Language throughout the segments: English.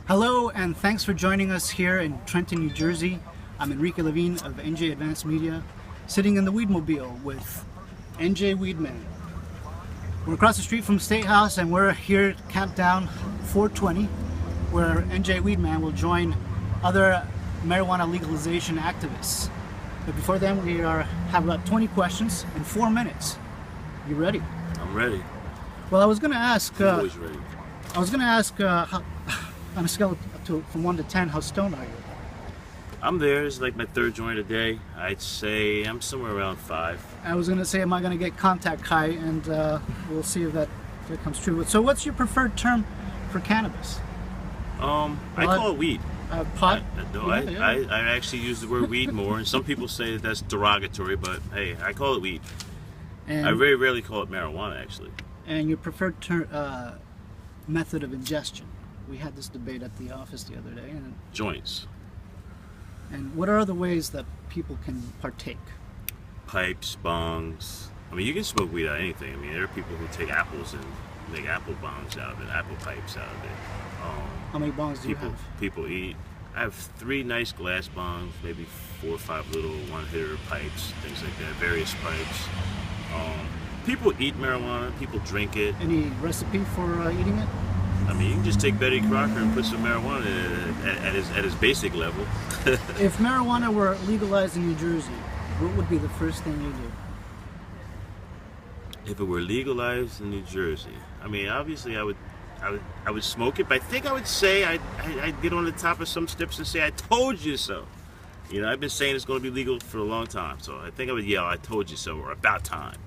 Hello, and thanks for joining us here in Trenton, New Jersey. I'm Enrique Levine of NJ Advanced Media, sitting in the Weedmobile with NJWeedMan. We're across the street from State House, and we're here at Countdown 420, where NJWeedMan will join other marijuana legalization activists. But before then, we have about 20 questions in 4 minutes. You ready? I'm ready. Well, I was going to ask. I'm always ready. I was going to ask, on a scale from 1 to 10, how stoned are you? I'm there. It's like my third joint a day. I'd say I'm somewhere around 5. I was going to say, am I going to get contact high? And we'll see if that comes true. So what's your preferred term for cannabis? I call it weed. Pot? I actually use the word weed more, and some people say that that's derogatory, but hey, I call it weed. And I very rarely call it marijuana, actually. And your preferred method of ingestion? We had this debate at the office the other day. Joints. And what are other ways that people can partake? Pipes, bongs. I mean, you can smoke weed out of anything. I mean, there are people who take apples and make apple bongs out of it, apple pipes out of it. How many bongs do you have? People eat. I have 3 nice glass bongs, maybe 4 or 5 little one-hitter pipes, things like that, various pipes. People eat marijuana, people drink it. Any recipe for eating it? I mean, you can just take Betty Crocker and put some marijuana at his basic level. If marijuana were legalized in New Jersey, what would be the first thing you do? If it were legalized in New Jersey, I mean, obviously I would smoke it, but I think I would say I'd get on the top of some steps and say, "I told you so." You know, I've been saying it's going to be legal for a long time, so I think I would yell, "I told you so," or "About time."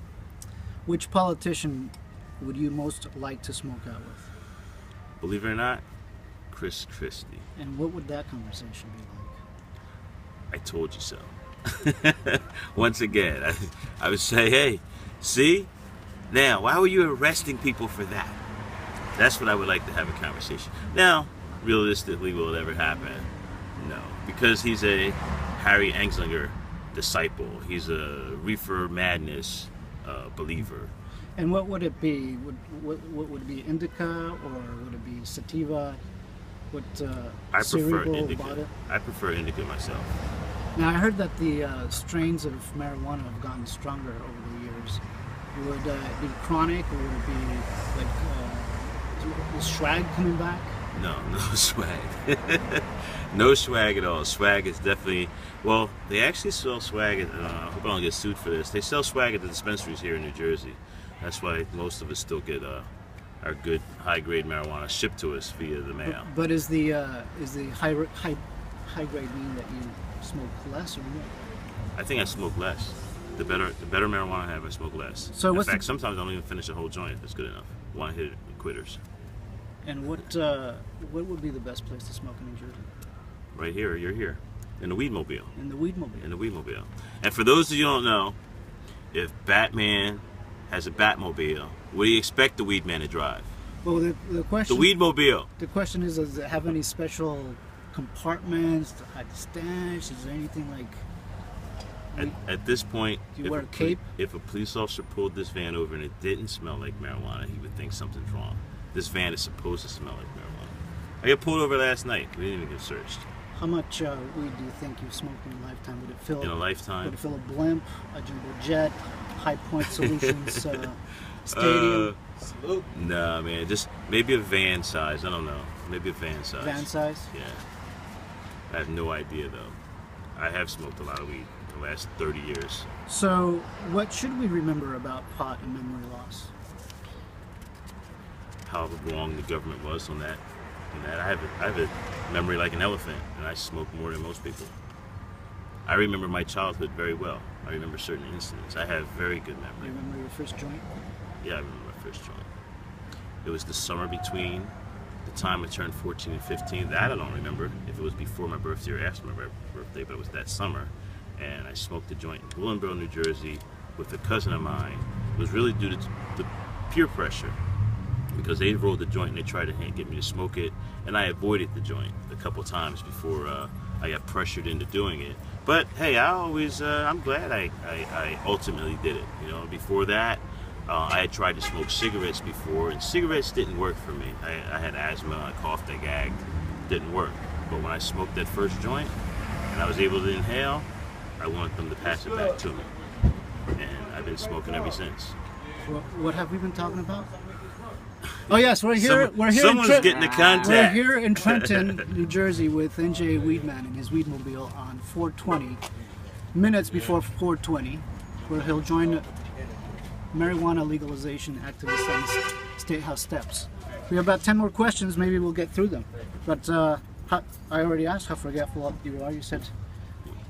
Which politician would you most like to smoke out with? Believe it or not, Chris Christie. And what would that conversation be like? I told you so. Once again, I would say, "Hey, see? Now, why were you arresting people for that?" That's what I would like to have a conversation. Now, realistically, will it ever happen? No. Because he's a Harry Anslinger disciple. He's a reefer madness believer. And what would it be? What would it be, indica, or would it be sativa? What I prefer cerebral indica. body? I prefer indica myself. Now, I heard that the strains of marijuana have gotten stronger over the years. Would it be chronic, or would it be like is swag coming back? No swag. No swag at all. Swag is definitely, well, they actually sell swag at, I hope I don't get sued for this. They sell swag at the dispensaries here in New Jersey. That's why most of us still get our good high-grade marijuana shipped to us via the mail. But is the high grade mean that you smoke less or more? I think I smoke less. The better marijuana I have, I smoke less. So in fact, sometimes I don't even finish a whole joint if it's good enough. One hit quitters. And what would be the best place to smoke in New Jersey? Right here, you're here. In the Weedmobile. In the Weedmobile. In the Weedmobile. And for those of you who don't know, if Batman has a Batmobile, what do you expect the Weedman to drive? Well, the question... The Weedmobile. The question is, does it have any special compartments to hide the stash? Is there anything like... At this point, do you wear a cape? If a police officer pulled this van over and it didn't smell like marijuana, he would think something's wrong. This van is supposed to smell like marijuana. I got pulled over last night. We didn't even get searched. How much weed do you think you've smoked in a lifetime? Would it fill... In a lifetime? Would it fill a blimp, a jumbo jet, High Point Solutions stadium? Nah, man. Just maybe a van size. I don't know. Maybe a van size. Van size? Yeah. I have no idea, though. I have smoked a lot of weed in the last 30 years. So, what should we remember about pot and memory loss? How wrong the government was on that. I have a memory like an elephant, and I smoke more than most people. I remember my childhood very well. I remember certain incidents. I have very good memory. You remember your first joint? Yeah, I remember my first joint. It was the summer between the time I turned 14 and 15. That I don't remember if it was before my birthday or after my birthday, but it was that summer. And I smoked a joint in Willingboro, New Jersey with a cousin of mine. It was really due to the peer pressure, because they rolled the joint and they tried to get me to smoke it, and I avoided the joint a couple times before I got pressured into doing it. But hey, I'm glad I ultimately did it. You know, before that, I had tried to smoke cigarettes before, and cigarettes didn't work for me. I had asthma, I coughed, I gagged, didn't work. But when I smoked that first joint and I was able to inhale, I wanted them to pass it back to me. And I've been smoking ever since. What have we been talking about? Oh yes, we're here. Someone's getting the contact. We're here in Trenton, New Jersey, with NJWeedMan and his Weedmobile on 4:20, minutes before 4:20, where he'll join marijuana legalization activists on State House steps. We have about 10 more questions. Maybe we'll get through them. But I already asked how forgetful you are. You said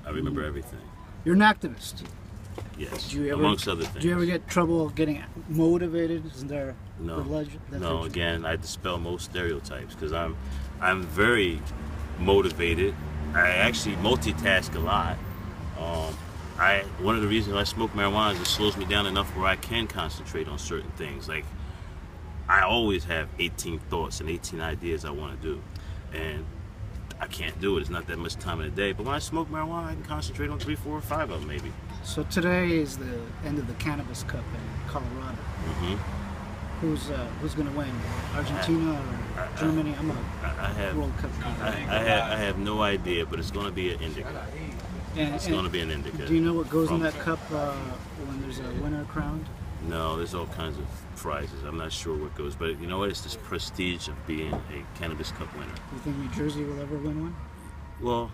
I remember everything. You're an activist. Yes, amongst other things. Do you ever get trouble getting motivated? Isn't there? No. Again, I dispel most stereotypes because I'm very motivated. I actually multitask a lot. One of the reasons I smoke marijuana is it slows me down enough where I can concentrate on certain things. Like, I always have 18 thoughts and 18 ideas I want to do, and I can't do it. It's not that much time in a day. But when I smoke marijuana, I can concentrate on 3, 4, or 5 of them maybe. So today is the end of the Cannabis Cup in Colorado. Mm-hmm. Who's going to win? Argentina or Germany? I'm a World Cup guy. I have no idea, but it's going to be an indica. It's going to be an indica. Do you know what goes in that cup when there's a winner crowned? No, there's all kinds of prizes. I'm not sure what goes, but you know what? It's this prestige of being a Cannabis Cup winner. Do you think New Jersey will ever win one? Well,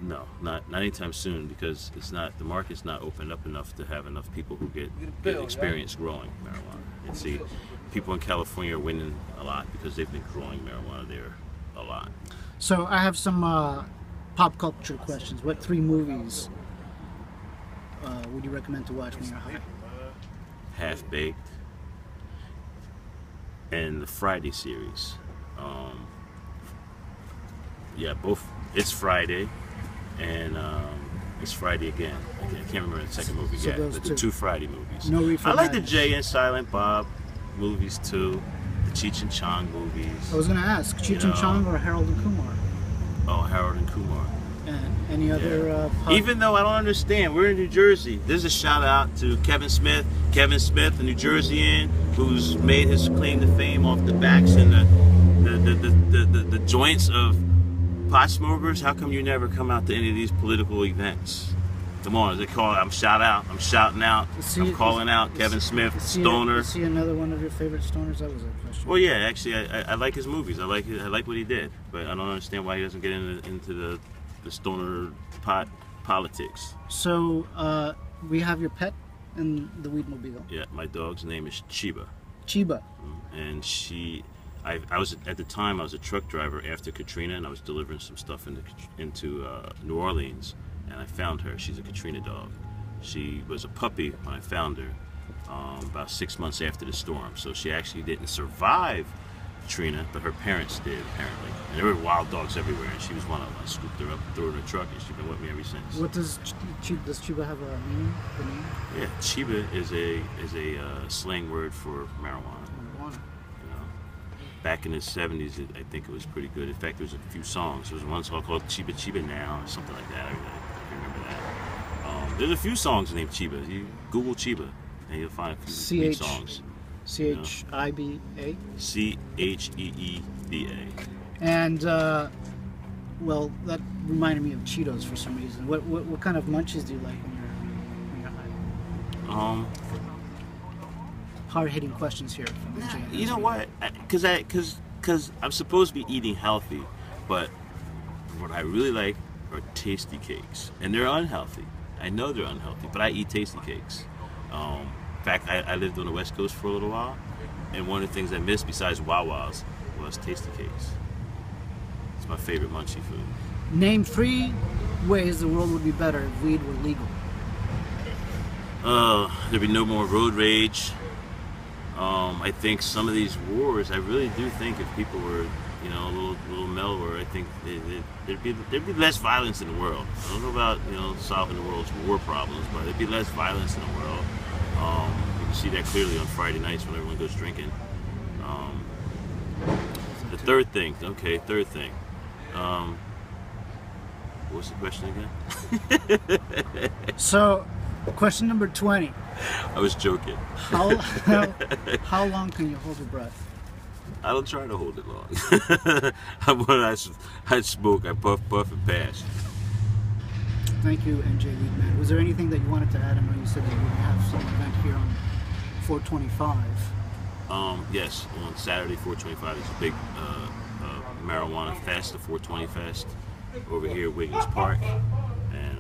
no, not anytime soon, because the market's not opened up enough to have enough people who get experience growing marijuana. And see, people in California are winning a lot because they've been growing marijuana there a lot. So I have some pop culture questions. What 3 movies would you recommend to watch when you're high? Half Baked and the Friday series. Yeah, both. It's Friday and it's Friday again. I can't remember the second movie yet. The 2 Friday movies. No Reefer I like the Madness. Jay and Silent Bob movies too. The Cheech and Chong movies. I was going to ask, Cheech and Chong or Harold and Kumar? Oh, Harold and Kumar. And any other Even though I don't understand, we're in New Jersey. There's a shout out to Kevin Smith, a New Jerseyan, who's made his claim to fame off the backs and the joints of pot smokers. How come you never come out to any of these political events? Come on, I'm shouting out. I'm calling out Kevin Smith, Stoner. Is he another one of your favorite stoners? That was a question. Well, yeah, actually, I like his movies. I like what he did, but I don't understand why he doesn't get into the stoner pot politics. So we have your pet in the Weedmobile. Yeah, my dog's name is Chiba. Chiba. And I was at the time I was a truck driver after Katrina, and I was delivering some stuff into New Orleans, and I found her. She's a Katrina dog. She was a puppy when I found her about 6 months after the storm. So she actually didn't survive Katrina, but her parents did, apparently. And there were wild dogs everywhere, and she was one of them. I scooped her up, threw her in a truck, and she's been with me ever since. What does Chiba have a meaning? The name? Yeah, Chiba is a slang word for marijuana. Back in the 70s, I think it was pretty good. In fact, there was a few songs. There was one song called Chiba Chiba Now, or something like that. I remember that. There's a few songs named Chiba. You Google Chiba, and you'll find a few songs. C-H-I-B-A? C-H-E-E-B-A. And, well, that reminded me of Cheetos for some reason. What kind of munchies do you like when you're high? Hard-hitting questions here from NJ. You know what? Because I'm supposed to be eating healthy, but what I really like are tasty cakes, and they're unhealthy. I know they're unhealthy, but I eat tasty cakes. In fact, I lived on the West Coast for a little while, and one of the things I missed besides Wawa's was tasty cakes. It's my favorite munchie food. Name 3 ways the world would be better if weed were legal. There'd be no more road rage. I think some of these wars, I really do think if people were, a little mellower, I think there'd be less violence in the world. I don't know about, solving the world's war problems, but there'd be less violence in the world. You can see that clearly on Friday nights when everyone goes drinking. The third thing. What's the question again? So, question number 20. I was joking. How long can you hold your breath? I don't try to hold it long. When I smoke, I puff, and pass. Thank you, NJ.weedMan. Was there anything that you wanted to add? I know you said that you're going to have some event here on 425. Yes, on Saturday, 425, there's a big marijuana fest, the 420 fest, over here at Wiggins Park. And,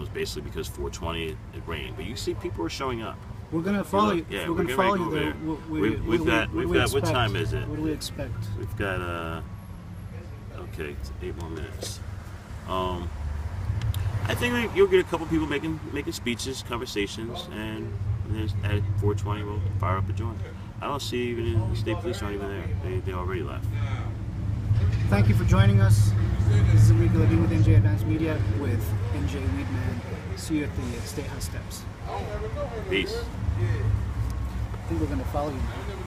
it's basically because 420 it rained. But you see people are showing up. We're going to follow you. Yeah, we're going to follow you there. We've got, what time is it? What do we expect? We've got, okay, it's 8 more minutes. I think you'll get a couple people making speeches, conversations, and at 420 we'll fire up a joint. I don't see even the state police aren't even there. They already left. Thank you for joining us. This is Enrique Levine with NJ Advanced Media with NJ.weedMan. See you at the State House steps. Peace. I think we're going to follow you now.